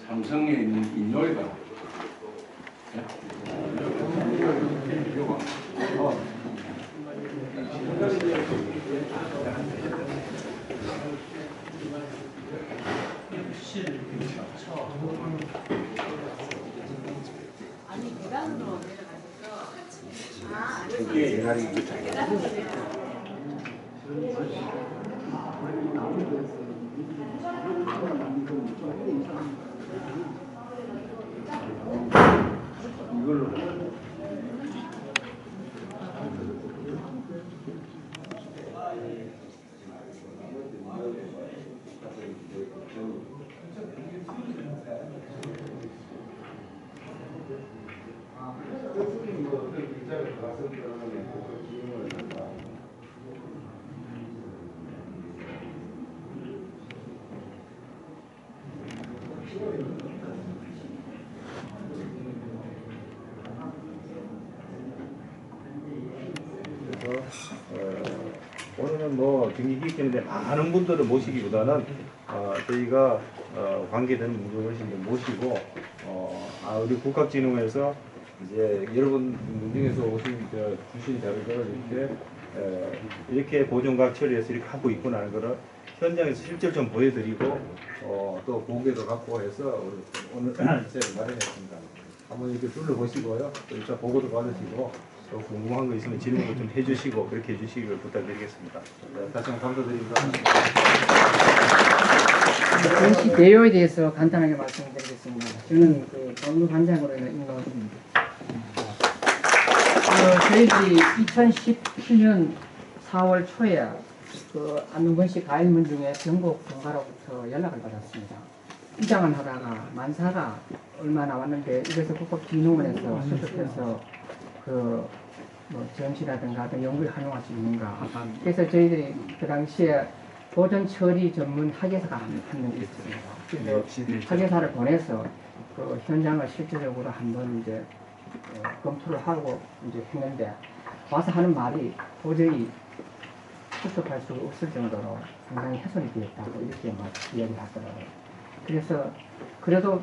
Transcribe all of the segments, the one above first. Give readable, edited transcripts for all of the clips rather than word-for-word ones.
삼성에 있는 인노이가 아니 계단으로 내려가셔서 이게 옛날에 이걸로 오늘은 뭐 경기기 때문에 많은 분들을 모시기보다는 저희가 관계되는 문제를 모시고 우리 국학진흥원에서 이제 여러분 중에서 주신 자료들을 이렇게 보존각 처리해서 이렇게 하고 있구나 하는 거를 현장에서 실제로 좀 보여드리고 또 공개도 갖고 해서 오늘 이제 마련했습니다. 한번 이렇게 둘러보시고요. 또 일단 보고도 받으시고 또 궁금한 거 있으면 질문도 좀 해주시고 그렇게 해주시기를 부탁드리겠습니다. 다시 한번 감사드립니다. 전시 내용에 대해서 간단하게 말씀드리겠습니다. 저는 그 법무 반장으로 있는 저희들이 2017년 4월 초에 그 안동건 씨 가일문 중에 전국 본가로부터 연락을 받았습니다. 입장을 하다가 만사가 얼마 나왔는데 이것을 국법진흥원에서 수습해서 그 뭐 전시라든가 어떤 연구에 활용할 수 있는가. 그래서 저희들이 그 당시에 보존 처리 전문 학예사가 한 명이 있습니다. 그래서 학예사를 보내서 그 현장을 실질적으로 한번 이제 검토를 하고 이제 했는데 와서 하는 말이 도저히 수습할 수 없을 정도로 상당히 훼손이 되었다고 이렇게 막 이야기를 하더라고요. 그래서 그래도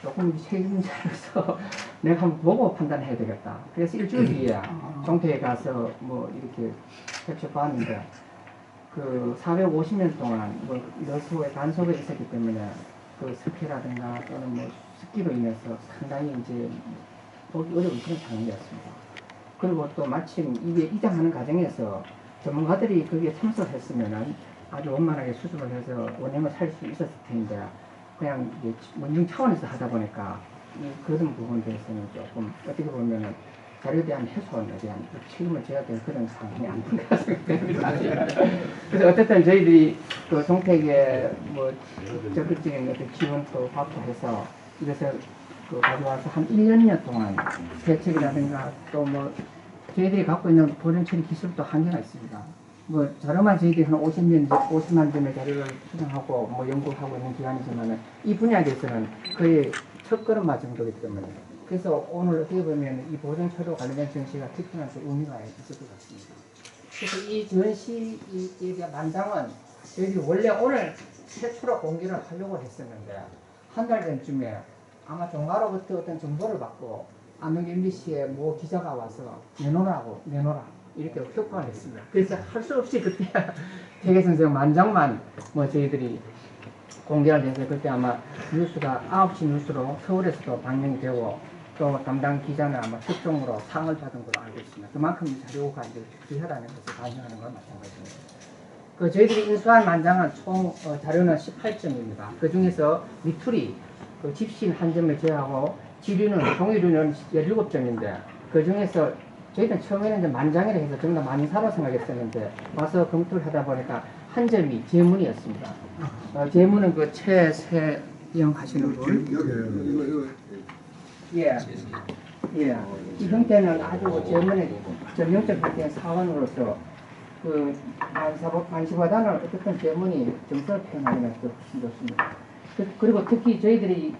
조금 책임자로서 내가 한번 보고 판단해야 되겠다. 그래서 일주일 뒤에 종태에 가서 뭐 이렇게 캡처 봤는데 그 450년 동안 뭐 여수의 단속에 있었기 때문에 그 습해라든가 또는 뭐 습기로 인해서 상당히 이제 보기 어려운 그런 상황이었습니다. 그리고 또 마침 이게 이장하는 과정에서 전문가들이 거기에 참석했으면은 아주 원만하게 수습을 해서 원형을 살 수 있었을 텐데 그냥 이제 문중 차원에서 하다 보니까 그런 부분에 대해서는 조금 어떻게 보면은 자료에 대한 해소에 대한 책임을 져야 될 그런 상황이 아닌 것 생각됩니다. 그래서 어쨌든 저희들이 그 송택에 뭐 적극적인 어떤 지원도 받고 해서 이것을 그 가져와서 한 1년여 동안 대책이라든가 또 뭐 저희들이 갖고 있는 보존 처리 기술도 한계가 있습니다. 뭐 자료만 저희들이 한 50만 점의 자료를 수정하고 뭐 연구하고 있는 기관이지만은 이 분야에 대해서는 거의 첫 걸음마 정도이기 때문에 그래서 오늘 어떻게 보면 이 보존 처리와 관련된 전시가 특별한 의미가 있을 것 같습니다. 그래서 이 전시에 대한 만장은 저희들이 원래 오늘 최초로 공개를 하려고 했었는데 한 달 전쯤에 아마 종가로부터 어떤 정보를 받고 안동 MBC에 뭐 기자가 와서 내놓으라 이렇게 협박을 했습니다. 그래서 할 수 없이 그때 태계선생 만장만 뭐 저희들이 공개가 돼서 그때 아마 뉴스가 9시 뉴스로 서울에서도 방영이 되고 또 담당 기자는 아마 특종으로 상을 받은 걸로 알고 있습니다. 그만큼 자료가 이제 귀하다는 것을 반영하는 건 마찬가지입니다. 그 저희들이 인수한 만장은 총 자료는 18점입니다. 그 중에서 미투리 그 집신 한 점을 제외하고 지류는 종이류는 17점인데 그 중에서 저희는 처음에는 이제 만장이라 해서 전부 다 만사로 생각했었는데 와서 검토를 하다 보니까 한 점이 제문이었습니다. 제문은 그 최세영 하시는 분. 예. 예. 이 형태는 아주 제문의 전형적 형태의 사원으로서 그 만시보다는 어쨌든 제문이 정서를 표현하기는 훨씬 좋습니다. 그리고 특히 저희들이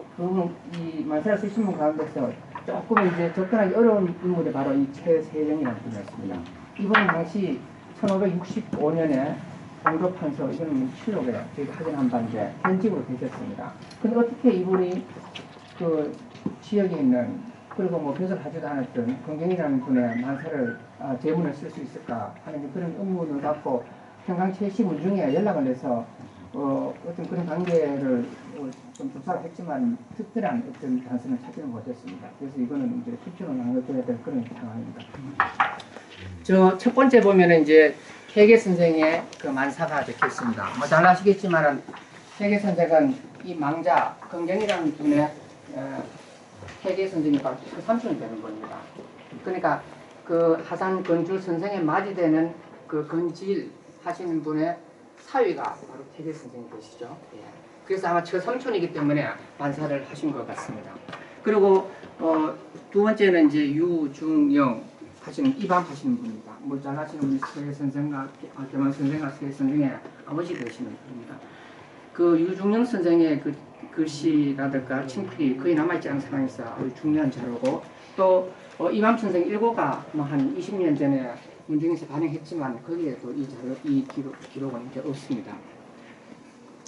이 만사를 쓰신 분 가운데서 조금 이제 접근하기 어려운 인물이 바로 이 최세영이라는 분이었습니다. 이분은 당시 1565년에 공조판서 이거는 실록에 저희가 확인한 바인데 현직으로 되셨습니다. 근데 어떻게 이분이 그 지역에 있는 그리고 뭐 벼슬 하지도 않았던 건경이라는 분의 만사를 제문을 쓸 수 있을까 하는 그런 의문을 갖고 평강채시 문중에 연락을 해서 어떤 그런 관계를 좀 조사를 했지만 특별한 어떤 단서는 찾지는 못했습니다. 그래서 이거는 이제 투표로 남겨둬야 될 그런 상황입니다. 저 첫 번째 보면은 이제 해계 선생의 그 만사가 적혀 있습니다. 뭐 잘 아시겠지만은 해계 선생은 이 망자 건경이라는 분의 해계 선생이 바로 그 삼촌이 되는 겁니다. 그러니까 그 하산 건줄 선생에 맞이되는 그 건질 하시는 분의 사위가 바로 해계 선생이 되시죠. 예. 그래서 아마 저 삼촌이기 때문에 만사를 하신 것 같습니다. 그리고 두 번째는 이제 유중영 하시는 이방 하시는 분입니다. 뭐 잘 아시는 분이 서해 선생과 개만 선생과 서해 선생의 아버지 되시는 분입니다. 그 유중영 선생의 그 글씨라든가 친필이 거의 남아있지 않은 상황에서 아주 중요한 자료고 또 이방 선생 일고가 뭐 한 20년 전에 문중에서 반영했지만 거기에도 이 자료, 이 기록은 이제 없습니다.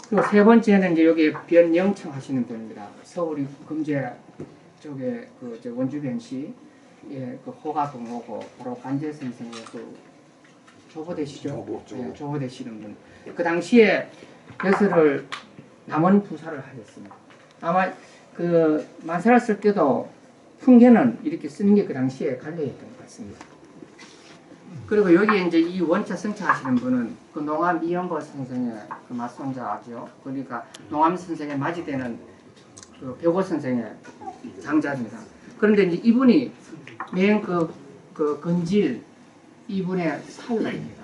그리고 세 번째는 이제 여기 변영청 하시는 분입니다. 서울 금제 쪽에 그 원주변시 예, 그 호가 동호고 바로 관제 선생의 그 조보되시죠? 예, 조보되시는 분. 그 당시에 벼슬을 남원 부사를 하셨습니다. 아마 그 만사를 쓸 때도 풍계는 이렇게 쓰는 게 그 당시에 관례였던 것 같습니다. 그리고 여기 이제 이 원차 성차 하시는 분은 그 농암 이영거 선생의 그 맞손자죠. 그러니까 농암 선생의 맞이되는 그 벽오 선생의 장자입니다. 그런데 이제 이분이 맨 그 건질 이분의 사위가 됩니다.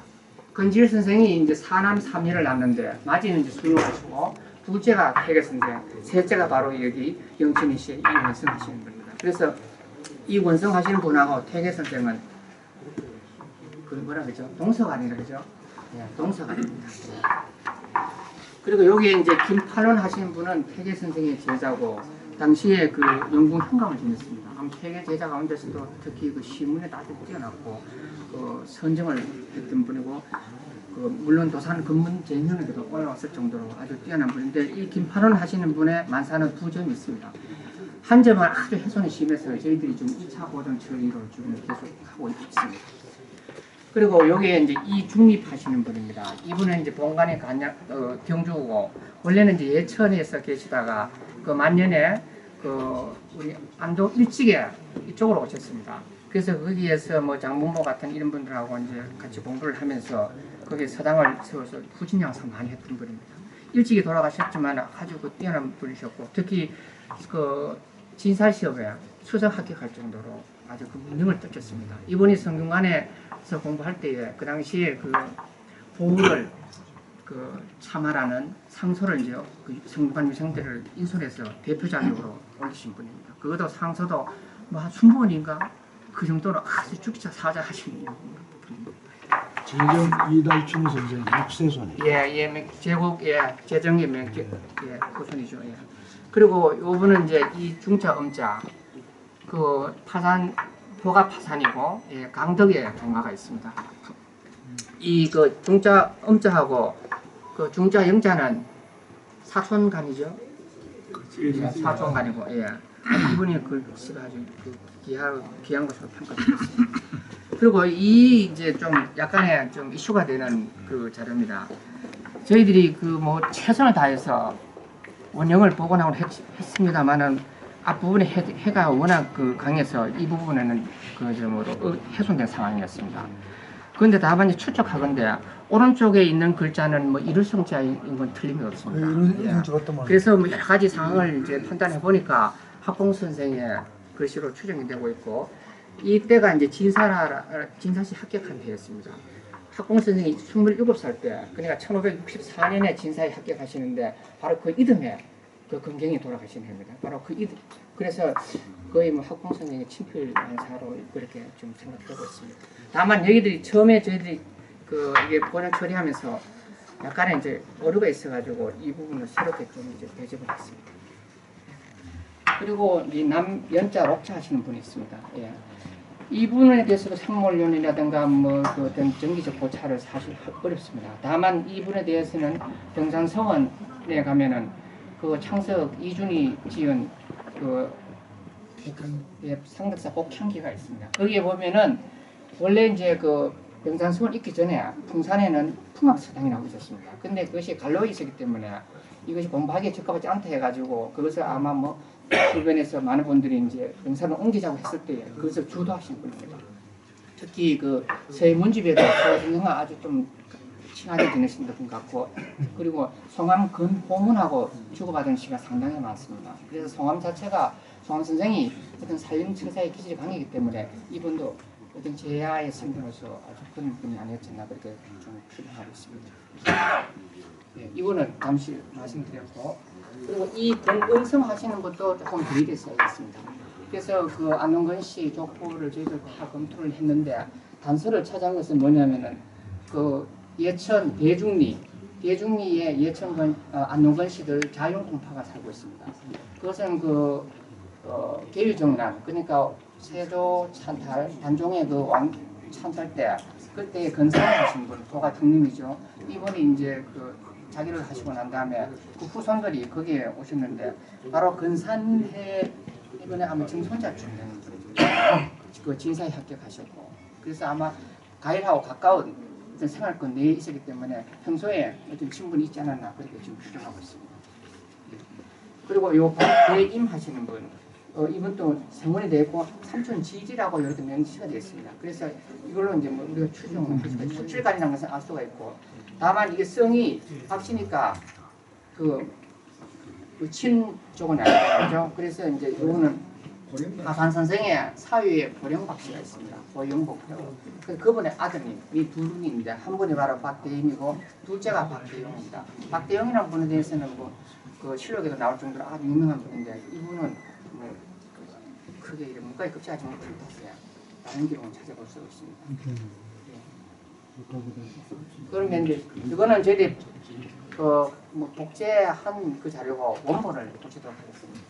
건질 선생이 이제 사남 삼녀를 낳는데 맞이는 이제 순우하시고 둘째가 해계 선생, 셋째가 바로 여기 영천이 씨의 이원성 하시는 분입니다. 그래서 이 원성 하시는 분하고 태계 선생은 그 뭐라 그러죠? 동서관이라 그러죠? 예, 동서관입니다. 그리고 여기에 이제 김팔론 하시는 분은 태계 선생의 제자고 당시에 그 영궁 현감을 지냈습니다. 태계 제자 가운데서도 특히 그 시문에 아주 뛰어났고 그 선정을 했던 분이고 그 물론 도산 근문 제인년에도 올라왔을 정도로 아주 뛰어난 분인데 이 김팔원 하시는 분의 만사는 두 점이 있습니다. 한 점은 아주 훼손이 심해서 저희들이 좀 2차 보존 처리를 지금 계속 하고 있습니다. 그리고 여기에 이제 이중립 하시는 분입니다. 이분은 이제 본관의 경주고 원래는 이제 예천에서 계시다가 그 만년에 그 우리 안동 일찍에 이쪽으로 오셨습니다. 그래서 거기에서 뭐 장문보 같은 이런 분들하고 이제 같이 공부를 하면서 거기에 서당을 세워서 후진양성 많이 했던 분입니다. 일찍이 돌아가셨지만 아주 그 뛰어난 분이셨고 특히 그 진사시험에 수석 합격할 정도로 아주 그 문명을 떨쳤습니다. 이분이 성균관에서 공부할 때에 그 당시에 그 보울을 그 참하라는 상소를 이제 그 성균관 위생대를 인솔해서 대표자격으로 올리신 분입니다. 그것도 상소도 뭐 한 20번인가 그 정도로 아주 죽자 사자 하시는 분입니다. 재정 이달춘 선생 6세손이. 예, 제국 재정의 후손이죠. 예. 그리고 요분은 이제 이 중자 음자 그 파산 도가 파산이고 예, 강덕에 동화가 있습니다. 이 그 중자 음자하고 그 중자 영자는 사촌간이죠. 예, 사촌간이고 예. 이분이 글씨가 아주 그 귀한 것으로 평가되었습니다. 그리고 이 이제 좀 약간의 좀 이슈가 되는 그 자료입니다. 저희들이 그 뭐 최선을 다해서 원형을 복원하고 했습니다만은 앞부분에 해가 워낙 그 강해서 이 부분에는 그 점으로 훼손된 상황이었습니다. 그런데 다만 추측하건대 오른쪽에 있는 글자는 뭐 이룰성자인 건 틀림이 없습니다. 그래서 뭐 여러 가지 상황을 이제 판단해 보니까 학공 선생의 글씨로 추정이 되고 있고 이때가 이제 진사시 합격한 해였습니다. 학공 선생이 27살 때 그러니까 1564년에 진사에 합격하시는데 바로 그 이듬해 그 건경이 돌아가신 해입니다. 바로 그 이듬. 그래서 거의 뭐 학공 선생의 친필 만사로 그렇게 좀 생각되고 있습니다. 다만 여기들이 처음에 저희들이 그 이게 번역 처리하면서 약간의 이제 오류가 있어가지고 이 부분을 새롭게 좀 이제 배제를 했습니다. 그리고 이 남연자 록차 하시는 분이 있습니다. 예. 이분에 대해서도 생물론이라든가 그 어떤 정기적 고찰을 사실 어렵습니다. 다만 이분에 대해서는 등산서원에 가면은 그 창석 이준이 지은 그 상덕사 곡향기가 있습니다. 거기에 보면은 원래 이제 그 등산서원 있기 전에 풍산에는 풍악사당이라고 있었습니다. 근데 그것이 갈로에 있었기 때문에 이것이 공부하기에 적합하지 않다 해가지고 그것을 아마 뭐 주변에서 많은 분들이 이제 등산을 옮기자고 했을 때 그것을 주도하신 분입니다. 특히 그 서해문집에도 서승영과 아주 좀 친하게 지내신 분 같고, 그리고 송암 근호문하고 주고받은 시가 상당히 많습니다. 그래서 송암 자체가 송암 선생이 어떤 산림청사의 기질이 강하기 때문에 이분도 어떤 제야의 선생으로서 아주 큰 분이 아니었나 그렇게 좀 추정하고 있습니다. 네, 이거는 잠시 말씀드렸고, 그리고 이 동금성 하시는 것도 조금 드리겠어야 겠습니다. 그래서 그 안동건 씨 족보를 저희들 다 검토를 했는데 단서를 찾아온 것은 뭐냐면은 그 예천 대중리에 예천건 안동건 씨들 자윤공파가 살고 있습니다. 그것은 그 계유정난, 그러니까 세조 찬탈 단종의 그 왕 찬탈 때 그때 건사를 하신 분 도가 중림이죠. 이분이 이제 그 자기를 하시고 난 다음에 그 후손들이 거기에 오셨는데 바로 건산해 이번에 아마 정손자 중된 그 진사에 합격하셨고, 그래서 아마 가일하고 가까운 어떤 생활권 내에 있었기 때문에 평소에 어떤 친분이 있지 않았나 그렇게 지금 추정하고 있습니다. 그리고 요 대임 하시는 분, 이분도 성원이 되고 삼촌 지지라고 이렇게 명시가 되어 있습니다. 그래서 이걸로 이제 뭐 우리가 추정을 해서 수출간이라는 것은 알 수가 있고, 다만 이게 성이 박씨니까 친 쪽은 아니죠. 그래서 이제 이거는 하산 선생의 사위에 보령박 씨가 있습니다. 보영복표. 그분의 아드님이 두 분인데 한 분이 바로 박대임이고 둘째가 박대영입니다. 박대영이라는 분에 대해서는 뭐 그 실록에도 나올 정도로 아주 유명한 분인데 이분은 뭐 크게 이런 문과에 급제하지 못했어요. 다른 기록은 찾아볼 수 없습니다. 그러면 이제 이거는 저희들이 뭐 복제한 그 자료고 원본을 보시도록 하겠습니다.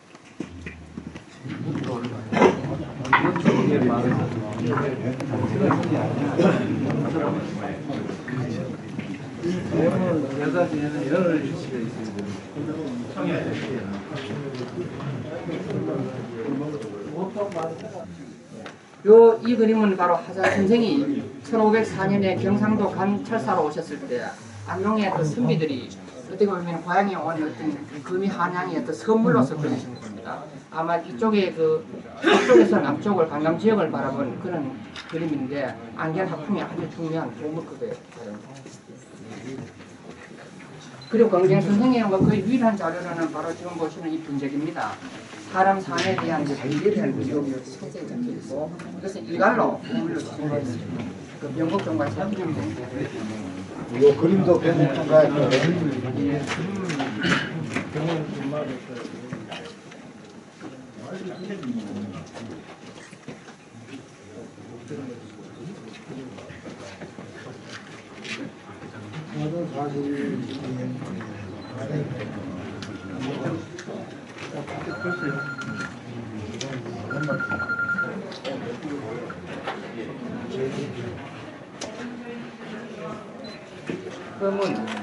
이 그림은 바로 하산 선생이 1504년에 경상도 감철사로 오셨을 때 안동의 그 선비들이 어떻게 보면 고향에 온 어떤 금이 한양의 어떤 선물로서 그리신 겁니다. 아마 이쪽에 이쪽에서 남쪽을 강남 지역을 바라본 그런 그림인데 안경 하품이 아주 중요한 보물급의 자료입니다. 그리고 경쟁 선생의 그 유일한 자료는 바로 지금 보시는 이 분적입니다. 사람 산에 대한 비례에 대한 기록이 세세히 적혀 있고, 그래서 일갈로 보물로 지정되어 있습니다. 그 명곡 정말 사진입니다. 이 그림도 변했던가요?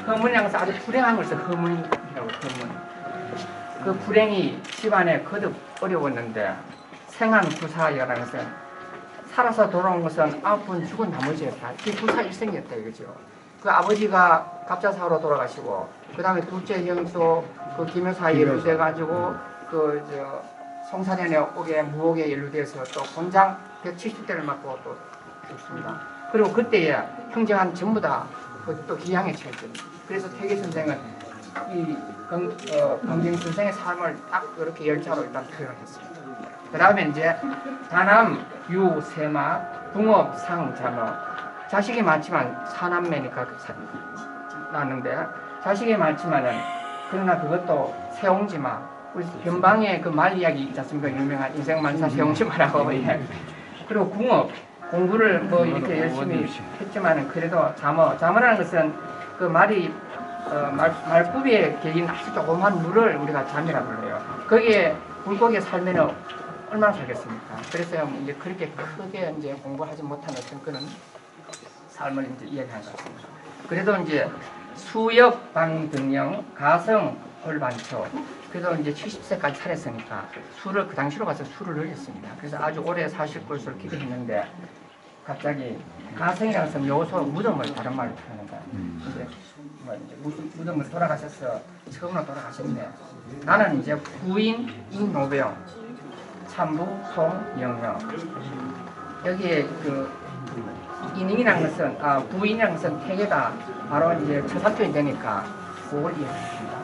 허문이라서 아주 불행한 것을 허문이라고 허문. 그 불행이 집안에 거듭 어려웠는데 생한 구사여라는 것은 살아서 돌아온 것은 9분 죽은 나머지였다. 그 구사 일생이었다 이거죠. 그 아버지가 갑자사로 돌아가시고 그 다음에 둘째 형도 그 김효사에 연루돼가지고 송사년에 오게 무옥에 연루돼서 또 곤장 170대를 맞고 또 죽습니다. 그리고 그때에 형제한 전부 다 또 기양에 처했습니다. 그래서 태계 선생은 이 강경 선생의 삶을 딱 그렇게 열자로 일단 표현을 했습니다. 그 다음에 이제 다남, 유, 세마, 붕업, 상, 자모. 자식이 많지만 사남매니까 나는데 자식이 많지만은 그러나 그것도 세옹지마. 우리 변방에 그 말 이야기 있지 않습니까? 유명한 인생만사 세옹지마라고. 예. 그리고 궁업. 공부를 뭐 이렇게 열심히 했지만은 그래도 자모라는 것은 그 말이 말굽이에 개인 아주 조그만 물을 우리가 잠이라 불러요. 거기에 물고기에 살면은 얼마나 살겠습니까? 그래서 이제 그렇게 크게 이제 공부하지 못한 어떤 그런 삶을 이제 이야기한 것 같습니다. 그래도 이제 수역 방등령 가성 홀반초 그래도 이제 70세까지 살았으니까 술을 그 당시로 가서 술을 늘렸습니다. 그래서 아주 오래 사실 것을 기대했는데 갑자기 가성이라는 것은 요소 무덤을 다른 말로 표현한 거야. 근데 뭐 이제 무덤을 돌아가셔서 처음으로 돌아가셨네. 나는 이제 부인 임노병, 참부 송영영. 여기에 그 인임이라는 것은 부인이라는 것은 태계가 바로 이제 처사표이 되니까 그걸 이해했습니다.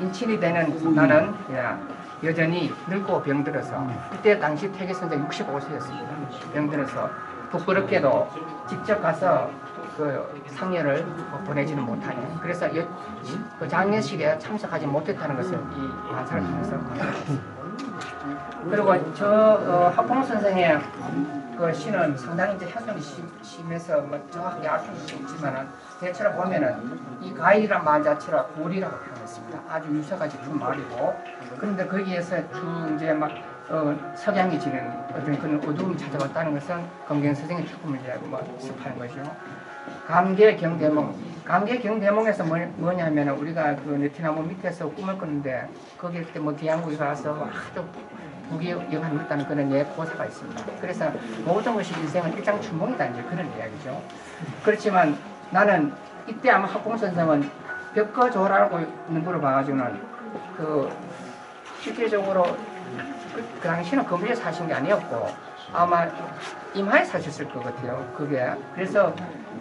인친이 되는 나는 여전히 늙고 병들어서 그때 당시 태계 선생 65세였습니다. 병들어서 부끄럽게도 직접 가서 그 상여를 보내지는 못하네. 그래서 그 장례식에 참석하지 못했다는 것을 이 반사를 통해서 알았습니다. 그리고 저 학봉 선생의 그 시는 상당히 이제 현존이 심해서 뭐 정확하게 알 수는 없지만은 대체로 보면은 이 가일이란 말 자체가 고리라고 표현했습니다. 아주 유서가 짙은 말이고 그런데 거기에서 쭉 이제 막 석양이 지는 어떤 그런 어두움이 찾아왔다는 것은 검경 선생의 죽음을 이제 뭐 습하는 거죠. 감개경대몽에서 뭐냐면은 우리가 그 느티나무 밑에서 꿈을 꿨는데 거기 그때 뭐 기양국에 가서 아주 부귀영화를 누렸다는 그런 고사가 있습니다. 그래서 모든 것이 인생은 일장춘몽이다 이제 그런 이야기죠. 그렇지만 나는 이때 아마 학봉 선생은 벽거조라고 있는 거로 봐가지고는 그 실질적으로 그 당시는 건물에 사신 게 아니었고 아마 임하에 사셨을 것 같아요. 그게 그래서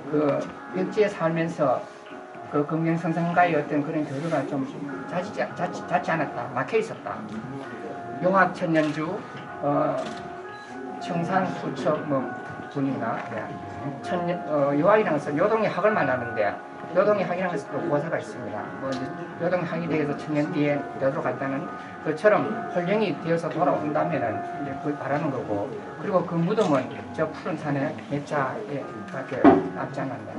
그 벽지에 살면서 그 검경 선생과의 어떤 그런 교류가 좀 잦지 않았다, 막혀 있었다. 용학 천년주, 청산 수척 뭐 분인가, 요학이라는 것은 요동의 학을 말하는데 요동의 학이라는 것은 또 고사가 있습니다. 뭐 요동의 학이 되어서 천년 뒤에 되도록 간다는 것처럼 헐령이 되어서 돌아온다면은 이제 그걸 바라는 거고 그리고 그 무덤은 저 푸른 산에 매자에 이렇게 납지 않았네.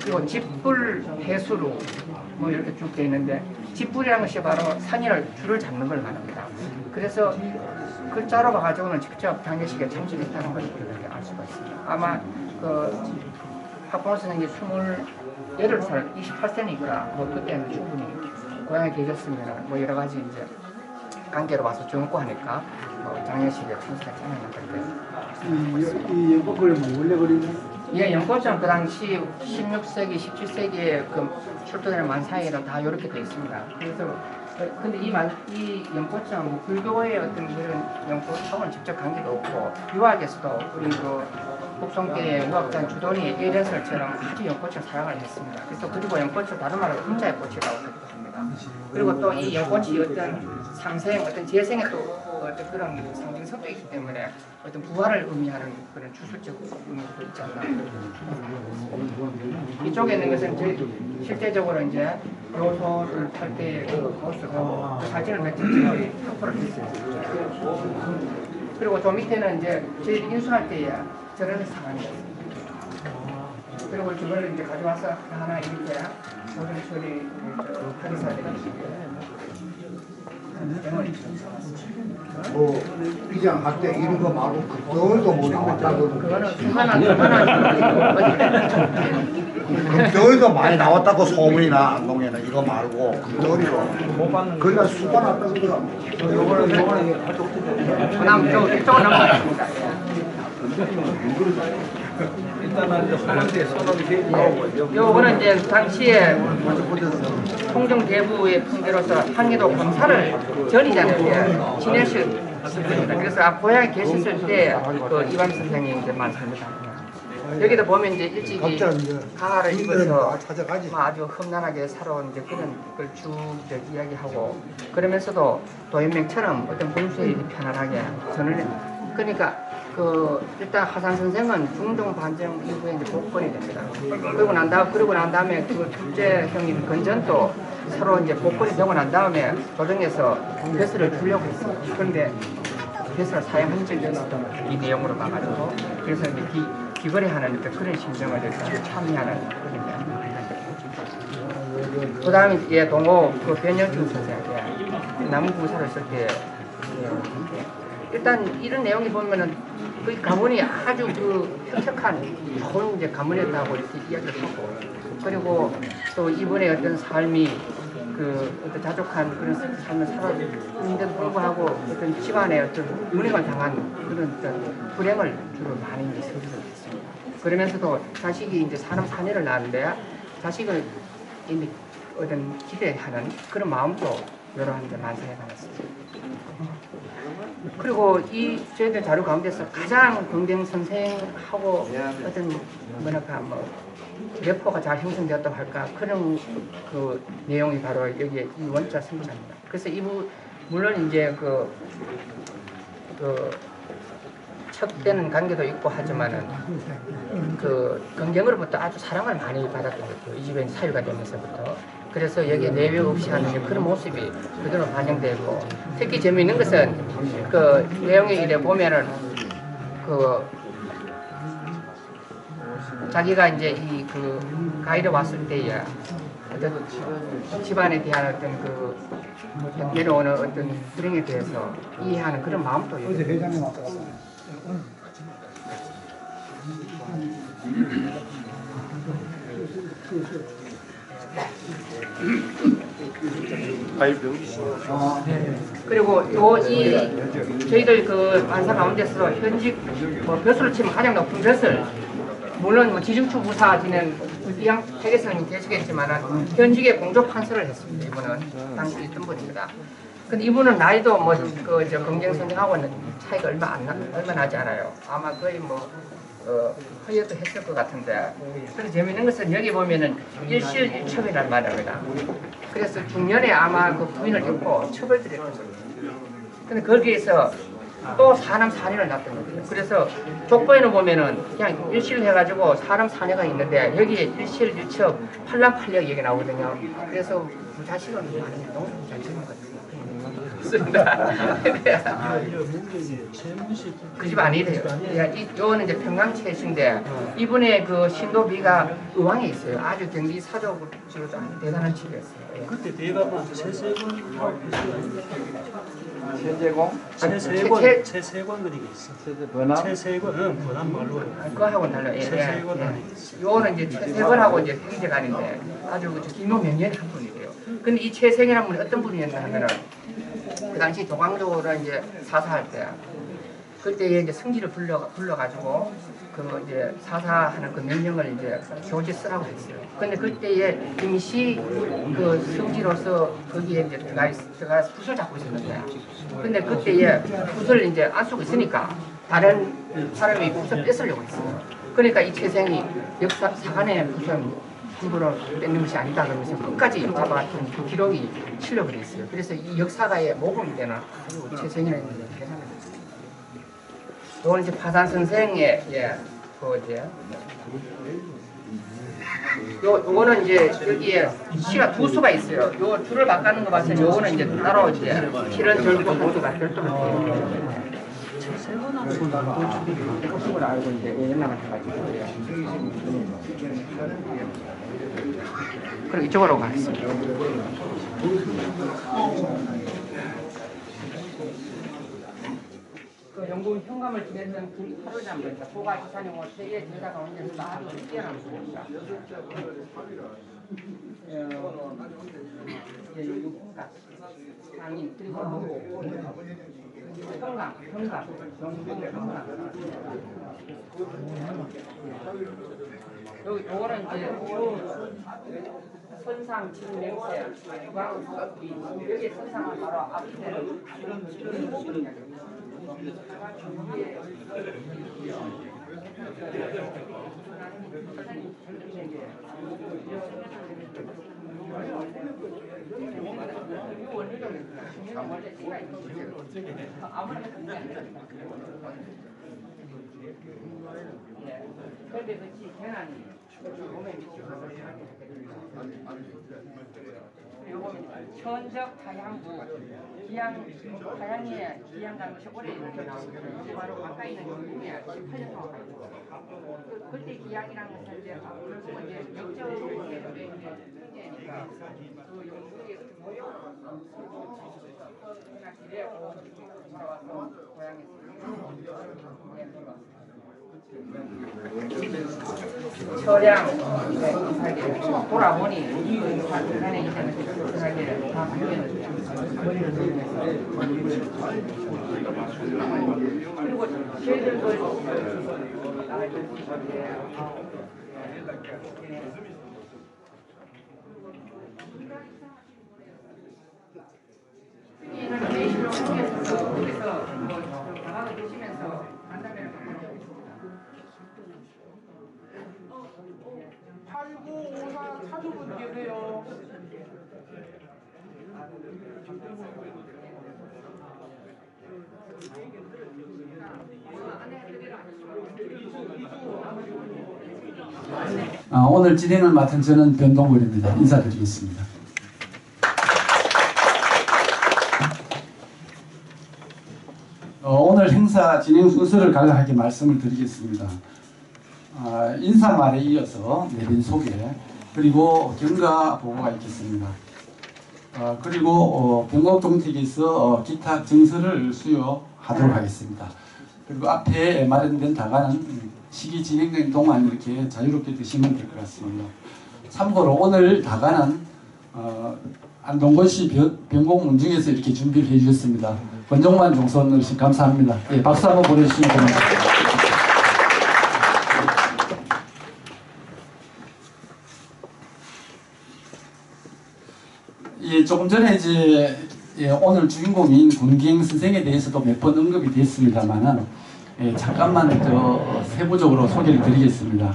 그리고 집불 해수로 뭐 이렇게 쭉 되어 있는데 집불이라는 것이 바로 산이를 줄을 잡는 걸 말합니다. 그래서 글자로 봐가지고는 직접 장례식에 참석했다는 것을 그렇게 알 수가 있습니다. 아마 그 학봉 선생님이 28살, 28세니까 뭐 그때는 충분히 고향에 계셨으면 뭐 여러 가지 이제 관계로 와서 젊고 하니까 장례식에 참석하지 않았는데 이 연꽃그림은 원래 그림은? 예, 연꽃은 그 당시 16세기, 17세기에 그 출토되는 만사에는 다 이렇게 되어 있습니다. 그래서 근데 이 연꽃은 불교의 어떤 그런 연꽃하고는 직접 관계가 없고 유학에서도 우리 그 북송계의 유학자 주돈이 일연설처럼 아주 연꽃을 사랑을 했습니다. 그래서 그리고 연꽃을 다른 말로 금자의 꽃이라고 하기도 합니다. 그리고 또 이 연꽃이 어떤 상생, 어떤 재생의 또 어떤 그런 상징성도 있기 때문에 어떤 부활을 의미하는 그런 주술적 의미도 있지 않나. 이쪽에 있는 것은 실제적으로 이제 요소를 탈 때의 그 모습하고 그 사진을 몇 장씩 확보를 했어요. 그리고 저 밑에는 이제 저희 인수할 때에 저런 상황이 있습니다. 그리고 저걸 이제 가져와서 하나 이렇게 모든 처리 하리사들이 뭐 비장할 때 이런 거 말고 금덩어리도 못 나왔다고. 그거는 금덩어리도 많이 나왔다고 소문이 나 안동에는. 이거 말고 금덩어리로 그러니까 수가 났다고 그러더라고. 그다음 이쪽은 넘어가겠습니다. 요거는 이제 당시에 통정 대부의 풍대로서 항해도 검사를 전이잖아요. 지낼 수 있습니다. 그래서 고향에 계셨을 때 그 이반 선생이 이제 말씀합니다. 여기도 보면 이제 일찍이 가하를 입어서 아주 험난하게 살아온 이제 그런 걸 쭉 이야기하고 그러면서도 도연맹처럼 어떤 본수에 편안하게 전을 그러니까 그 일단 하산 선생은 중종 반정 이후에 이제 복권이 됩니다. 그러고 난 다음에 그 둘째 형님 건전도 서로 이제 복권이 되고 난 다음에 도정에서 벼슬을 주려고 했습니다. 그런데 벼슬을 사용한 적이 없었던 이 내용으로 봐가지고 그래서 이제 기거래하는 그런 심정을 참여하는 그런 그 다음에 동호 그 변영준 선생 나무 부사를 쓸 때 일단 이런 내용이 보면은 그 가문이 아주 그 혁혁한 좋은 이제 가문이었다고 이렇게 이야기를 하고, 그리고 또 이분의 어떤 삶이 그 어떤 자족한 그런 삶을 살았는데도 불구하고 어떤 집안의 어떤 운행을 당한 그런 어떤 불행을 주로 많이 이제 서술을 했습니다. 그러면서도 자식이 이제 사람 사녀를 낳았는데 자식을 이제 어떤 기대하는 그런 마음도 여러 이제 만사에 많았습니다. 그리고 이 저희들 자료 가운데서 가장 경경 선생하고 어떤 뭐랄까 뭐 래퍼가 잘 형성되었다고 할까 그런 그 내용이 바로 여기에 이 원자 성자입니다. 그래서 이부 물론 이제 그 척되는 관계도 있고 하지만은 그 경경으로부터 아주 사랑을 많이 받았던 거죠. 이 집에 사유가 되면서부터. 그래서 여기에 내외 없이 하는 그런 모습이 그대로 반영되고, 특히 재미있는 것은 그 내용에 이래 보면은 그 자기가 이제 이 그 가이드 왔을 때에 어떤 집안에 대한 어떤 그 내려오는 어떤 불행에 대해서 이해하는 그런 마음도 어제 회장님 왔다 갔어. 그리고 저희들 그 만사 가운데서 현직 뭐 벼슬을 치면 가장 높은 벼슬, 물론 뭐 지중추 부사 지낸 이양 태계선이 계시겠지만 현직에 공조 판서를 했습니다. 이분은 당시 있던 분입니다. 근데 이분은 나이도 뭐 그 저 경경 선생하고는 차이가 얼마 나지 않아요. 아마 거의 뭐 허여도 했을 것 같은데. 그래서 재미있는 것은 여기 보면은 일실일첩이라는 말을 합니다. 그래서 중년에 아마 그 부인을 잃고 첩을 들였던 거예요. 근데 거기에서 또 사람 사녀를 낳았던 거예요. 그래서 족보에는 보면은 그냥 일실 해가지고 사람 사녀가 있는데 여기에 일실일첩 팔랑팔력 얘기 나오거든요. 그래서 그 자식은 많이 너무 잘 지은 것 같아요. 그 집 아니래요. 이거는 이제 평강채신데 이분의 그 신도비가 의왕에 있어요. 아주 경기 사적으로도 아주 대단한 집이었어요. 그때 대가가 최세권 세제공? 최세권 그리게 있어. 번화? 최세권 번한 말로 그거하고는 달라요. 최세권 안에 요거는 이제 최세권하고 이제 형제간인데 아주 그 기노명렬한 분이래요. 근데 이 최세권이라는 분이 어떤 분이었나 하면은 그 당시 조광조를 이제 사사할 때 그때 이제 성지를 불러가지고 그 이제 사사하는 그 명령을 이제 교지 쓰라고 했어요. 근데 그때에 임시 그 성지로서 거기에 이제 제가 붓을 잡고 있었는데, 근데 그때에 붓을 이제 안 쓰고 있으니까 다른 사람이 붓을 뺏으려고 했어요. 그러니까 이 최생이 역사 사관의 무슨 함부로 뺏는 것이 아니다 그러면서 끝까지 잡아갔던 그 기록이 실력을 했어요. 그래서 이 역사가의 모범이 되는 아주 최생이라는 대단한 요건 이제 파산 선생의 그 이제 요거는 이제 여기에 시가 두 수가 있어요. 요 줄을 바꾸는 거 봤을 때 요거는 이제 따로 이제 실은 절구 한 수가 별도로 그걸 알고 이제 연락을 해가지고 그리고 이쪽으로 가겠습니다. 그 영국 현감을 지냈던 김하루장 변사, 고가 기사님과 세계 제자 가운데서 아주 뛰어난 분입니다. 육가 장인 그리고 평강 요거는 이제 선상 진명세 여기 선상은 바로 앞에는 그런데 그치 계란이 몸에 미치고 천적 하양부 하양에 기양간 것이 오래 이렇게 나오거든요. 바로 가까이 있는 영국에 18년 동안 가 있어요. 그때 기양이라는 것은 이제 역적으로 문제니까 그 영국의 모욕 길에 돌아와서 처량 살기를 돌아보니 안에 있는 살기를 다 발견을 머리를 돌면서 그리고 저희들도 메이시로 통해서 거기서 나가서 드시면서 간담회를 갖고 있습니다. 8954 차주분 계세요. 오늘 진행을 맡은 저는 변동걸입니다. 인사드리겠습니다. 오늘 행사 진행 순서를 간략하게 말씀을 드리겠습니다. 인사말에 이어서 내린 소개, 그리고 경과 보고가 있겠습니다. 그리고 변곡정책에서 기타 증서를 수여하도록 하겠습니다. 그리고 앞에 마련된 다가는 시기 진행된 동안 이렇게 자유롭게 드시면 될 것 같습니다. 참고로 오늘 다가는 안동건시 변곡 문중에서 이렇게 준비를 해주셨습니다. 권종만 종선 어르신 감사합니다. 예, 박수 한번 보내주시면 고맙습니다. 예, 조금 전에 이제 오늘 주인공인 권기행 선생에 대해서도 몇 번 언급이 됐습니다만은 잠깐만 세부적으로 소개를 드리겠습니다.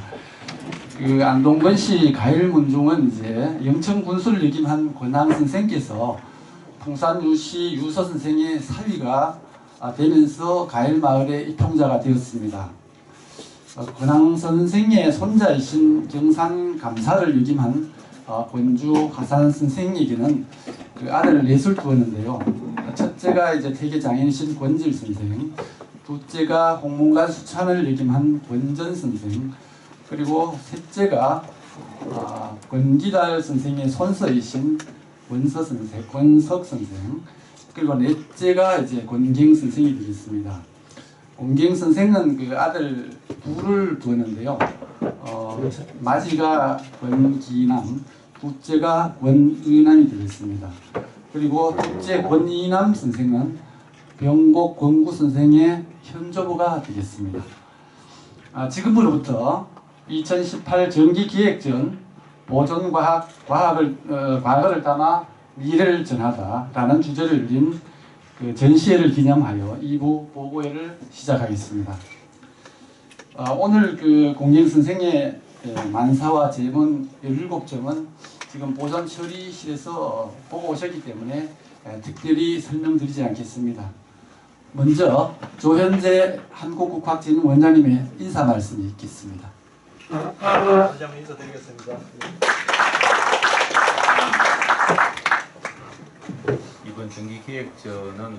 그 안동건시 가일문중은 이제 영천 군수를 역임한 권항 선생께서 풍산유시 유서 선생의 사위가 되면서 가일마을의 입통자가 되었습니다. 권항 선생의 손자이신 경산감사를 역임한 권주 화산 선생에게는 그 아들을 넷을 두었는데요. 첫째가 이제 태계장인이신 권질 선생, 둘째가 홍문관 수찬을 역임한 권전 선생, 그리고 셋째가 권기달 선생의 손서이신 권석 선생, 그리고 넷째가 이제 권경 선생이 되겠습니다. 권경 선생은 그 아들 둘을 두었는데요. 마지가 권기남, 둘째가 권의남이 되겠습니다. 그리고 둘째 권이남 선생은 병곡 권구 선생의 현조부가 되겠습니다. 지금으로부터 2018 정기기획전 과거를 담아 미래를 전하다라는 주제를 진 그 전시회를 기념하여 2부 보고회를 시작하겠습니다. 오늘 그 공경 선생의 만사와 제문 17점은 지금 보존 처리실에서 보고 오셨기 때문에 특별히 설명드리지 않겠습니다. 먼저 조현재 한국국학진흥원장님의 인사 말씀이 있겠습니다. 원장님 인사드리겠습니다. 이번 정기기획전은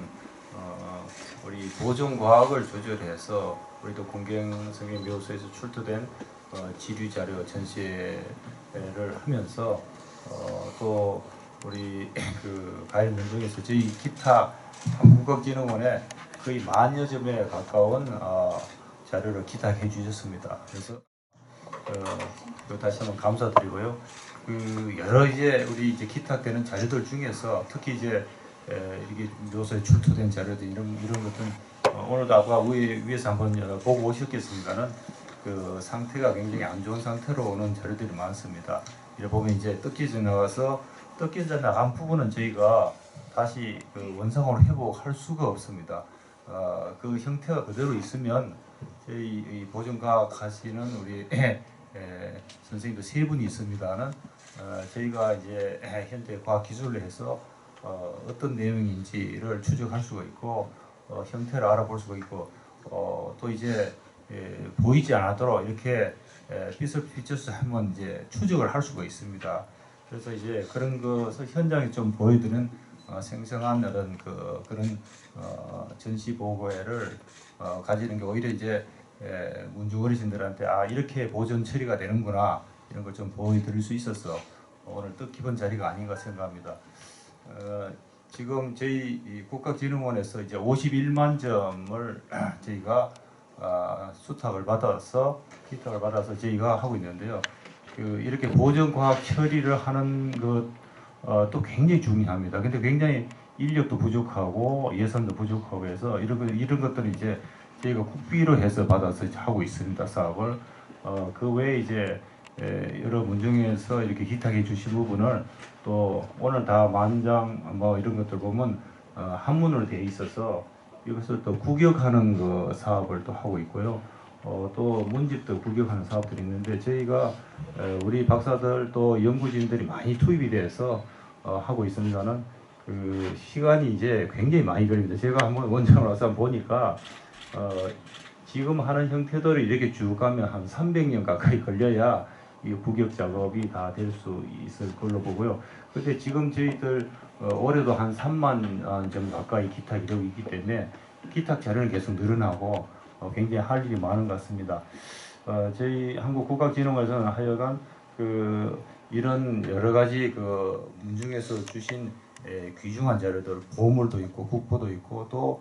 우리 보존과학을 조절해서 우리도 공경성의 묘소에서 출토된 지류자료 전시회를 하면서 또 우리 그 가일문중에서 저희 기타 한국국학진흥원에 거의 10,000여 점에 가까운 자료를 기탁해 주셨습니다. 그래서 다시 한번 감사드리고요. 그 여러 이제 우리 이제 기탁되는 자료들 중에서 특히 이제 이게 묘소에 출토된 자료들 이런 것들은 오늘도 아까 위에서 한번 보고 오셨겠습니다는 그 상태가 굉장히 안 좋은 상태로 오는 자료들이 많습니다. 이래 보면 이제 뜯기져 나가서 뜯기져 나간 부분은 저희가 다시 그 원상으로 회복할 수가 없습니다. 그 형태가 그대로 있으면 저희 보존과학 하시는 우리 선생님도 3분이 있습니다는 저희가 이제 현대 과학 기술을 해서 어떤 내용인지를 추적할 수가 있고 형태를 알아볼 수가 있고 또 이제 보이지 않도록 이렇게 빛을 비춰서 한번 이제 추적을 할 수가 있습니다. 그래서 이제 그런 것을 현장에 좀 보여드리는 생생한 그런 전시 보고회를 가지는 게 오히려 이제 문중 어르신들한테 이렇게 보존 처리가 되는구나 이런 걸 좀 보여드릴 수 있어서 오늘 뜻깊은 자리가 아닌가 생각합니다. 지금 저희 이 국가진흥원에서 이제 51만 점을 저희가 수탁을 받아서 기탁을 받아서 저희가 하고 있는데요. 이렇게 보존과학 처리를 하는 것도 굉장히 중요합니다. 근데 굉장히 인력도 부족하고 예산도 부족하고 해서 이런 것들을 이제 저희가 국비로 해서 받아서 하고 있습니다. 사업을. 그 외에 이제 여러 문중에서 이렇게 기탁해 주신 부분을 또 오늘 다 만장 뭐 이런 것들 보면 한문으로 되어 있어서 이것을 또 구격하는 그 사업을 또 하고 있고요. 또 문집도 구격하는 사업들이 있는데 저희가 우리 박사들 또 연구진들이 많이 투입이 돼서 하고 있습니다는 그 시간이 이제 굉장히 많이 걸립니다. 제가 한번 원장으로 와서 보니까 지금 하는 형태대로 이렇게 쭉 가면 한 300년 가까이 걸려야 이 구격 작업이 다 될 수 있을 걸로 보고요. 근데 지금 저희들 올해도 한 3만 점 가까이 기탁이 되고 있기 때문에 기탁 자료는 계속 늘어나고 굉장히 할 일이 많은 것 같습니다. 저희 한국국악진흥원에서는 하여간 이런 여러 가지 문중에서 주신 귀중한 자료들, 보물도 있고 국보도 있고 또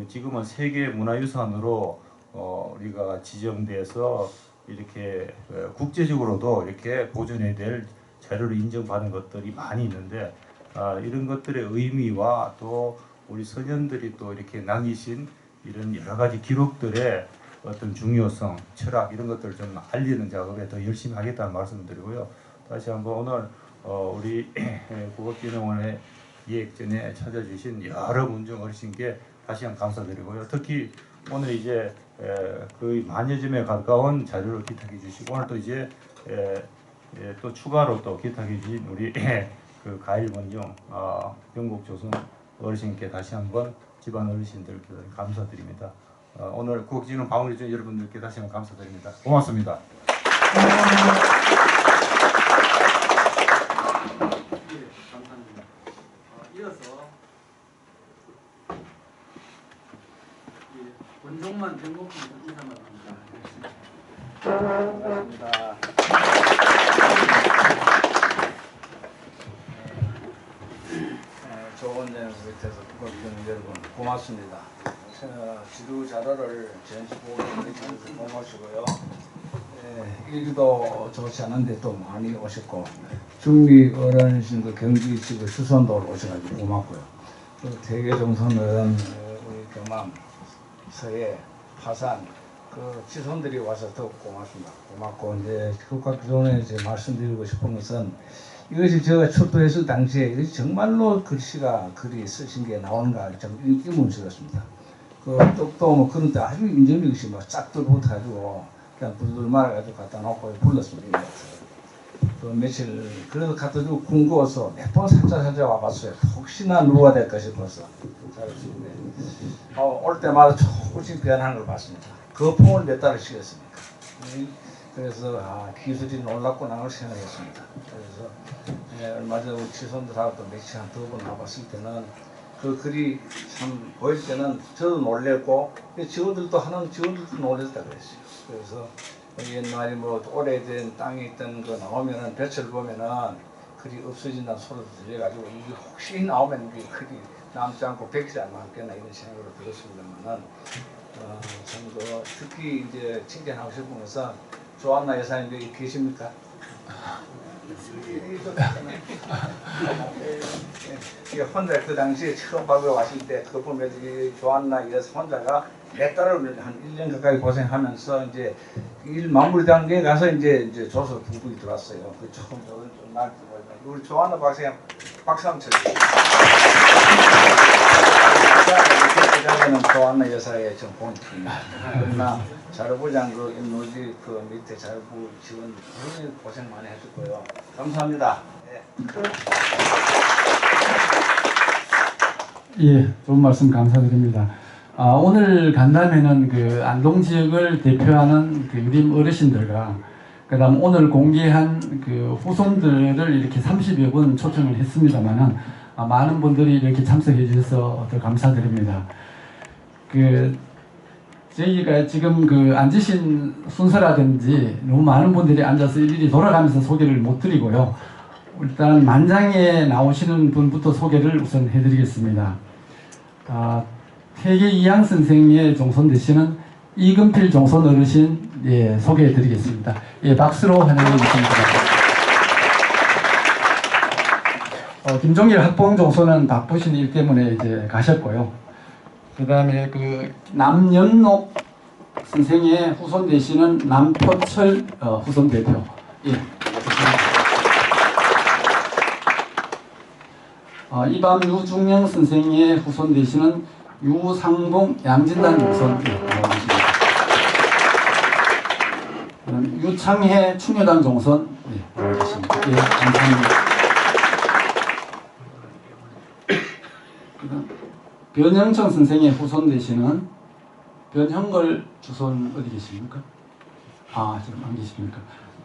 지금은 세계 문화유산으로 우리가 지정돼서 이렇게 국제적으로도 이렇게 보존해야 될 자료를 인정받은 것들이 많이 있는데 이런 것들의 의미와 또 우리 선현들이 또 이렇게 남기신 이런 여러 가지 기록들의 어떤 중요성, 철학 이런 것들을 좀 알리는 작업에 더 열심히 하겠다는 말씀을 드리고요. 다시 한번 오늘 우리 국악진흥원의 기획전에 찾아주신 여러 문중 어르신께 다시 한번 감사드리고요. 특히 오늘 이제 거의 만여 점에 가까운 자료를 기탁해 주시고 오늘 또 이제 또 추가로 또 기탁해 주신 우리 그 가일 문중 영국 조선 어르신께 다시 한번 집안 어르신들께 감사드립니다. 오늘 국진흥 방문해 주신 여러분들께 다시 한번 감사드립니다. 고맙습니다. 감사합니다. 이어서 원종만 정복부에서 인사만 합니다. 반갑습니다. 좋은 점을 밑에서 국악진흥 여러분 고맙습니다. 지도 자료를 전시보고 해주셔서 고마우시고요. 일도 좋지 않은데 또 많이 오셨고 중리 어른신도 경기 지구 수선도로 오셔가지고 고맙고요. 또 대개정선은 우리 경남 서해 파산 지손들이 와서 더욱 고맙습니다. 고맙고 이제 국가기존에 이제 말씀드리고 싶은 것은 이것이 제가 출토했을 당시에 이것이 정말로 글이 쓰신 게 나오는가 좀 의문스럽습니다. 또 뭐 그런데 아주 인정이 것이 막 짝도 못가지고 그냥 불들 말아가지고 갖다 놓고 불렀습니다. 며칠 그래도 갖다 주고 궁금해서 몇 번 살짝 와봤어요. 혹시나 누가 될까 싶어서 올 때마다 조금씩 변하는 걸 봤습니다. 거품을 몇 달을 씌웠습니다. 그래서 기술이 놀랍구나 하고 생각했습니다. 그래서 얼마 전에 우리 지손들하고 또 며칠 한 두 번 와봤을 때는 그 글이 참 보일 때는 저도 놀랬고 직원들도 놀랬다고 했어요. 그래서 옛날에 뭐 오래된 땅에 있던 거 나오면은 볕을 보면은 글이 없어진다는 소리도 들려가지고 이게 혹시 나오면 이게 글이 남지 않고 백지 안 남겠나 이런 생각으로 들었습니다만은 특히 이제 칭찬하고 싶은 것은 조한나 여사님 여기 계십니까? 혼자 그 당시에 처음 밥에 왔을 때 그거 보면 조한나 여사 혼자가 몇 달을 한 1년 가까이 고생하면서 이제 일 마무리 단계에 가서 이제 조서 부부이 들어왔어요. 그 처음 좀 우리 조한나 박사 한번 쳐주세요. 는 조한나 여사의 좀 본팀입니다. 그러나 자료부장 인노지 밑에 자료부 직원 굉장히 고생 많이 해줬고요. 감사합니다. 예, 좋은 말씀 감사드립니다. 오늘 간담회는 안동 지역을 대표하는 유림 어르신들과 그다음 오늘 공개한 후손들을 이렇게 30여 분 초청을 했습니다만은 많은 분들이 이렇게 참석해 주셔서 더 감사드립니다. 저희가 지금 앉으신 순서라든지 너무 많은 분들이 앉아서 일일이 돌아가면서 소개를 못 드리고요. 일단 만장에 나오시는 분부터 소개를 우선 해드리겠습니다. 태계 이양 선생의 종손되시는 이금필 종손 어르신 소개해드리겠습니다. 박수로 환영해 주시기 바랍니다. 김종길 학봉 종손은 바쁘신 일 때문에 이제 가셨고요. 그 다음에 그 남연록 선생의 후손 되시는 남표철 후손 대표. 이밤 유중영 선생의 후손 되시는 유상봉 양진단 후손 나와주십니다. 그다음 유창해 충효당 종손 나와주십니다. 감사합니다. 그다음 변형청 선생의 후손 되시는 변형걸 주손 어디 계십니까? 지금 안 계십니까?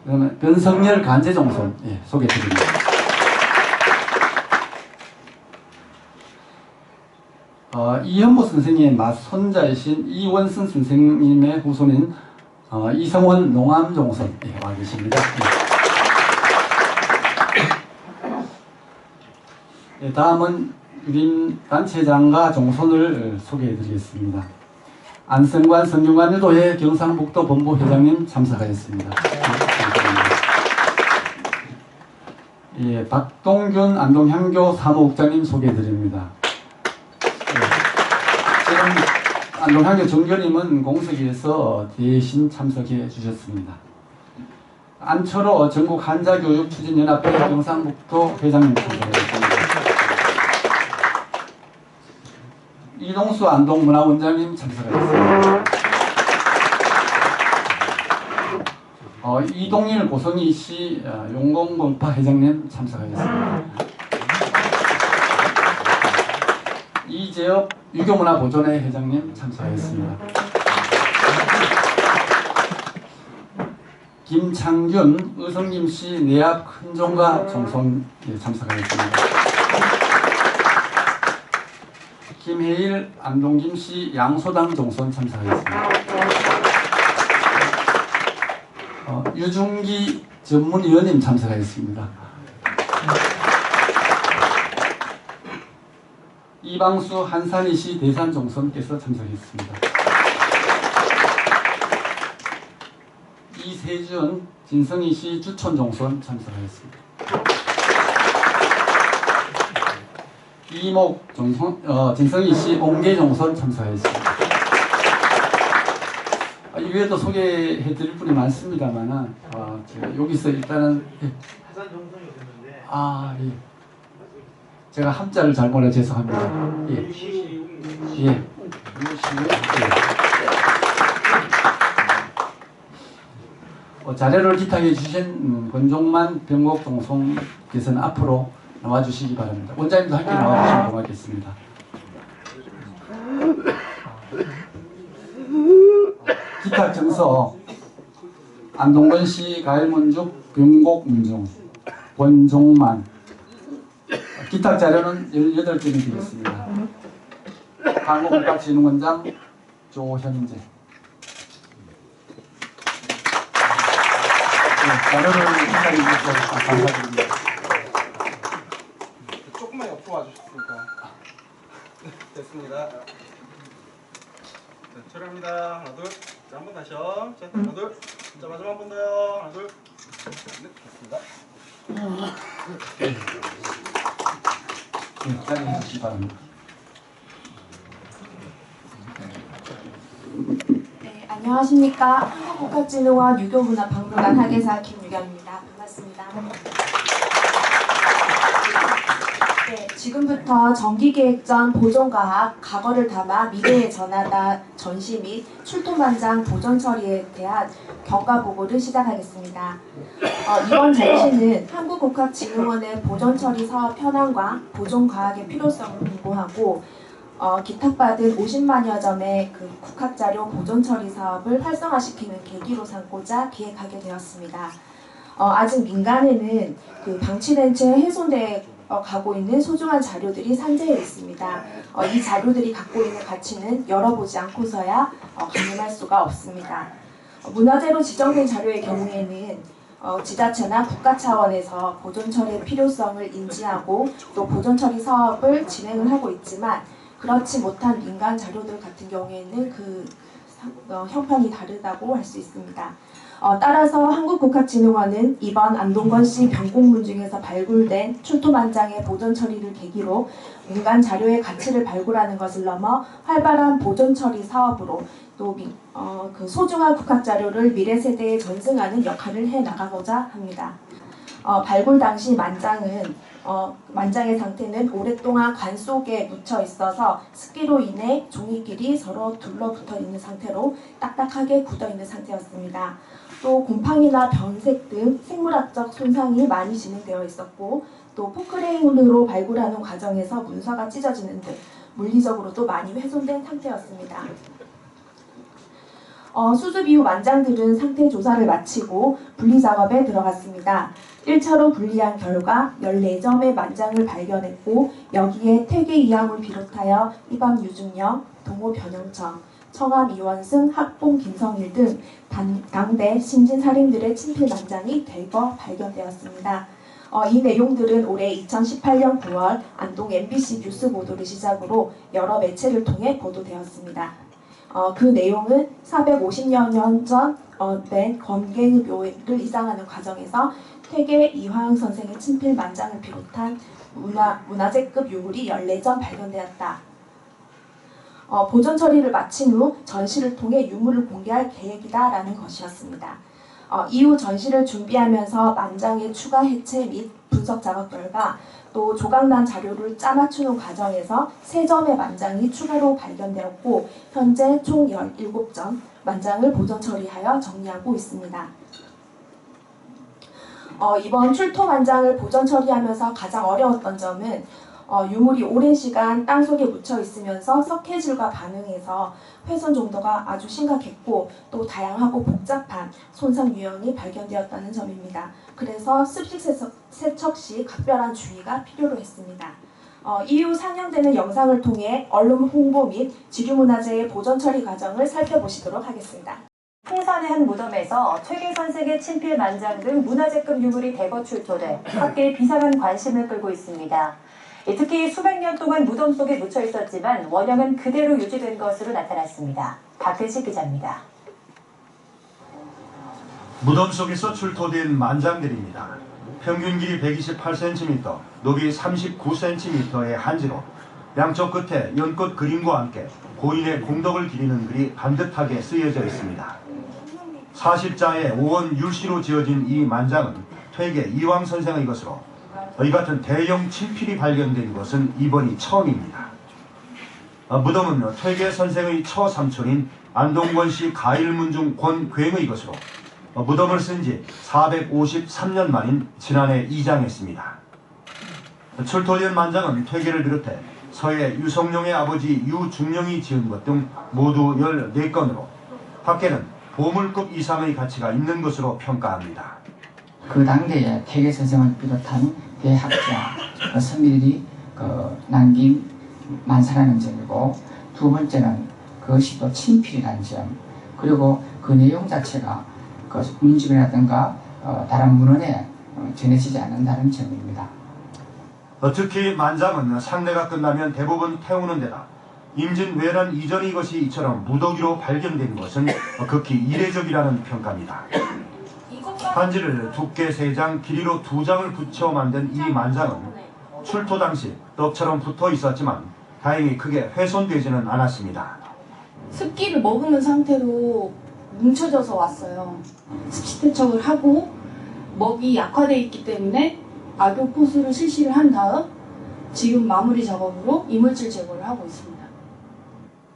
그다음에 변성열 간제 종손 소개드립니다. 이현보 선생의 맞손자이신 이원승 선생님의 후손인 이성원 농암종손 와 계십니다. 다음은 유림단체장과 종손을 소개해드리겠습니다. 안성관 성균관유도회 경상북도 본부 회장님 참석하였습니다. 박동균 안동향교 사무국장님 소개해드립니다. 지금 안동향교 정교님은 공석위에서 대신 참석해 주셨습니다. 안철호 전국 한자교육추진연합회 경상북도 회장님 참석하였습니다. 이동수 안동문화원장님 참석하셨습니다. 이동일 고성이시 용공공파 회장님 참석하셨습니다. 이재업 유교문화보존회 회장님 참석하셨습니다. 김창균 의성김씨 내압 큰종가 종손 참석하셨습니다. 김혜일 안동김씨 양소당 종손 참석하였습니다. 유중기 전문위원님 참석하였습니다. 이방수 한산이시 대산 종손께서 참석했습니다. 이세준 진성이시 주촌 종손 참석하였습니다. 이목 진성이시 옹계 종손 참석하였습니다. 이외에도 소개해드릴 분이 많습니다만은 제가 여기서 일단은 해산 정성이 됐는데 제가 함자를 잘못해 죄송합니다. 자료를 기탁해 주신 권종만 병곡종송께서는 앞으로 나와주시기 바랍니다. 원장님도 함께 나와주시면 고맙겠습니다. 기탁 정서 안동건시 가일문죽 병곡문중 권종만 기탁 자료는 18점이 되겠습니다. 한국국가진흥원장 조현재 자료를 기탁해 주셔서 감사드립니다. 조금만 옆으로 와주셨습니까? 됐습니다. 자, 처리합니다. 하나 둘. 자, 한 번 다시요. 자, 하나 둘. 자, 마지막 한 번 더요. 하나 둘. 네, 됐습니다. 자리해 주시기 바랍니다. 네, 안녕하십니까. 한국국가진흥원 유교문화박물관 학예사 김유경입니다. 반갑습니다. 네, 지금부터 정기계획전 보존과학 과거를 담아 미래에 전하다 전시 및 출토만장 보존 처리에 대한 경과보고를 시작하겠습니다. 이번 전시는 한국국학진흥원의 보존 처리 사업 현황과 보존 과학의 필요성을 공고하고 기탁받은 50만여 점의 그 국학자료 보존 처리 사업을 활성화시키는 계기로 삼고자 기획하게 되었습니다. 아직 민간에는 그 방치된 채 훼손돼 가고 있는 소중한 자료들이 산재해 있습니다. 이 자료들이 갖고 있는 가치는 열어보지 않고서야 가늠할 수가 없습니다. 문화재로 지정된 자료의 경우에는 지자체나 국가 차원에서 보존 처리의 필요성을 인지하고 또 보존 처리 사업을 진행을 하고 있지만 그렇지 못한 민간 자료들 같은 경우에는 그 형편이 다르다고 할 수 있습니다. 따라서 한국국학진흥원은 이번 안동건 씨 변곡문 중에서 발굴된 출토만장의 보존 처리를 계기로 민간 자료의 가치를 발굴하는 것을 넘어 활발한 보존 처리 사업으로 또 그 소중한 국학 자료를 미래 세대에 전승하는 역할을 해 나가고자 합니다. 발굴 당시 만장의 상태는 오랫동안 관 속에 묻혀 있어서 습기로 인해 종이끼리 서로 둘러붙어 있는 상태로 딱딱하게 굳어 있는 상태였습니다. 또 곰팡이나 변색 등 생물학적 손상이 많이 진행되어 있었고 또 포크레인으로 발굴하는 과정에서 문서가 찢어지는 등 물리적으로도 많이 훼손된 상태였습니다. 수습 이후 만장들은 상태 조사를 마치고 분리 작업에 들어갔습니다. 1차로 분리한 결과 14점의 만장을 발견했고 여기에 퇴계 이항을 비롯하여 이방 유중영, 동호 변영청, 청암 이원승, 학봉 김성일 등 당대 신진 살인들의 친필 만장이 대거 발견되었습니다. 이 내용들은 올해 2018년 9월 안동 MBC 뉴스 보도를 시작으로 여러 매체를 통해 보도되었습니다. 그 내용은 450여 년 전 된 건갱의 묘를 이상하는 과정에서 퇴계 이황 선생의 친필 만장을 비롯한 문화재급 유물이 14점 발견되었다. 보존 처리를 마친 후 전시를 통해 유물을 공개할 계획이다라는 것이었습니다. 이후 전시를 준비하면서 만장의 추가 해체 및 분석 작업 결과 또 조각난 자료를 짜맞추는 과정에서 3점의 만장이 추가로 발견되었고 현재 총 17점 만장을 보존 처리하여 정리하고 있습니다. 이번 출토 만장을 보존 처리하면서 가장 어려웠던 점은 유물이 오랜 시간 땅속에 묻혀 있으면서 석회질과 반응해서 훼손 정도가 아주 심각했고 또 다양하고 복잡한 손상 유형이 발견되었다는 점입니다. 그래서 습식 세척 시 각별한 주의가 필요로 했습니다. 이후 상영되는 영상을 통해 언론 홍보 및 지류문화재의 보존 처리 과정을 살펴보시도록 하겠습니다. 풍산의 한 무덤에서 퇴계 선생의 친필 만장 등 문화재급 유물이 대거 출토돼 학계에 비상한 관심을 끌고 있습니다. 특히 수백 년 동안 무덤 속에 묻혀 있었지만 원형은 그대로 유지된 것으로 나타났습니다. 박근식 기자입니다. 무덤 속에서 출토된 만장들입니다. 평균 길이 128cm, 높이 39cm의 한지로 양쪽 끝에 연꽃 그림과 함께 고인의 공덕을 기리는 글이 반듯하게 쓰여져 있습니다. 40자의 5원 율시로 지어진 이 만장은 퇴계 이황 선생의 것으로 이 같은 대형 친필이 발견된 것은 이번이 처음입니다. 무덤은 퇴계 선생의 처삼촌인 안동권시 가일문중 권괭의 것으로 무덤을 쓴 지 453년 만인 지난해 이장했습니다. 출토된 만장은 퇴계를 비롯해 서해 유성룡의 아버지 유중령이 지은 것 등 모두 14건으로 학계는 보물급 이상의 가치가 있는 것으로 평가합니다. 그 당대에 퇴계 선생을 비롯한 대학자 선비들이 남긴 만사라는 점이고 두 번째는 그것이 또 친필이라는 점 그리고 그 내용 자체가 그 문집이라든가 다른 문헌에 전해지지 않는다는 점입니다. 특히 만장은 상례가 끝나면 대부분 태우는 데다 임진왜란 이전 이것이 이처럼 무더기로 발견된 것은 극히 이례적이라는 평가입니다. 반지를 두께 3장, 길이로 2장을 붙여 만든 이 만장은 출토 당시 떡처럼 붙어 있었지만 다행히 크게 훼손되지는 않았습니다. 습기를 머금은 상태로 뭉쳐져서 왔어요. 습식 세척을 하고 먹이 약화되어 있기 때문에 악용 포수를 실시를 한 다음 지금 마무리 작업으로 이물질 제거를 하고 있습니다.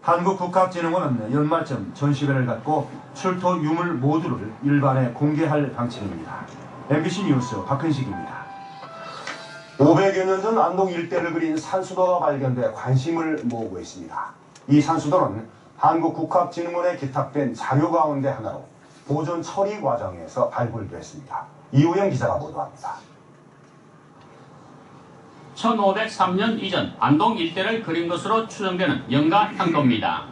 한국국학진흥원은 연말쯤 전시회를 갖고 출토 유물 모두를 일반에 공개할 방침입니다. MBC 뉴스 박근식입니다. 500여 년 전 안동 일대를 그린 산수도가 발견돼 관심을 모으고 있습니다. 이 산수도는 한국국학진흥원에 기탁된 자료 가운데 하나로 보존 처리 과정에서 발굴됐습니다. 이우영 기자가 보도합니다. 1503년 이전 안동 일대를 그린 것으로 추정되는 영가 향도입니다.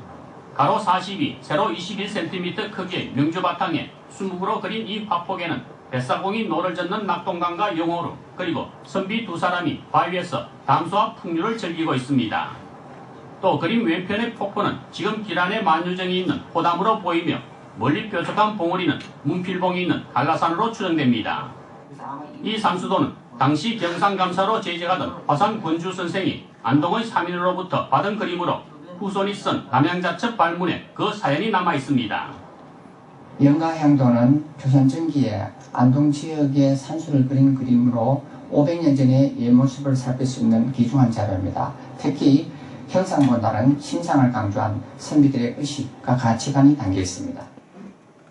가로 42, 세로 21cm 크기의 명주 바탕에 수묵으로 그린 이 화폭에는 뱃사공이 노를 젓는 낙동강과 영호루 그리고 선비 두 사람이 바위에서 담수와 풍류를 즐기고 있습니다. 또 그림 왼편의 폭포는 지금 길안에 만유정이 있는 호담으로 보이며 멀리 뾰족한 봉우리는 문필봉이 있는 한라산으로 추정됩니다. 이 산수도는 당시 경상감사로 재직하던 화산 권주 선생이 안동의 사민으로부터 받은 그림으로 후손이 쓴 남양자첩 발문에 그 사연이 남아 있습니다. 영가향도는 조선 전기에 안동 지역의 산수를 그린 그림으로 500년 전의 옛 모습을 살필 수 있는 귀중한 자료입니다. 특히 형상보다는 신상을 강조한 선비들의 의식과 가치관이 담겨 있습니다.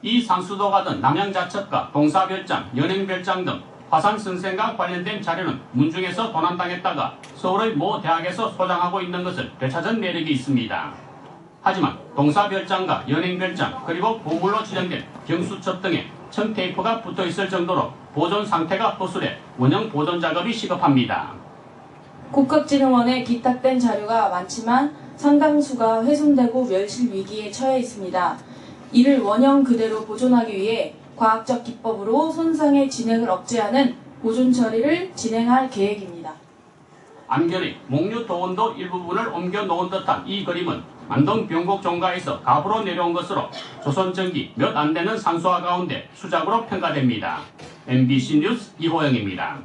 이 산수도가 든 남양자첩과 동사별장, 연행별장 등 화산 선생과 관련된 자료는 문중에서 도난당했다가 서울의 모 대학에서 소장하고 있는 것을 되찾은 내력이 있습니다. 하지만 동사별장과 연행별장 그리고 보물로 지정된 경수첩 등에 청테이프가 붙어있을 정도로 보존 상태가 허술해 원형 보존 작업이 시급합니다. 국학진흥원에 기탁된 자료가 많지만 상당수가 훼손되고 멸실 위기에 처해 있습니다. 이를 원형 그대로 보존하기 위해 과학적 기법으로 손상의 진행을 억제하는 보존 처리를 진행할 계획입니다. 안견의 목류 도원도 일부분을 옮겨 놓은 듯한 이 그림은 안동 병곡 종가에서 갑으로 내려온 것으로 조선 전기 몇 안 되는 산수화 가운데 수작으로 평가됩니다. MBC 뉴스 이호영입니다.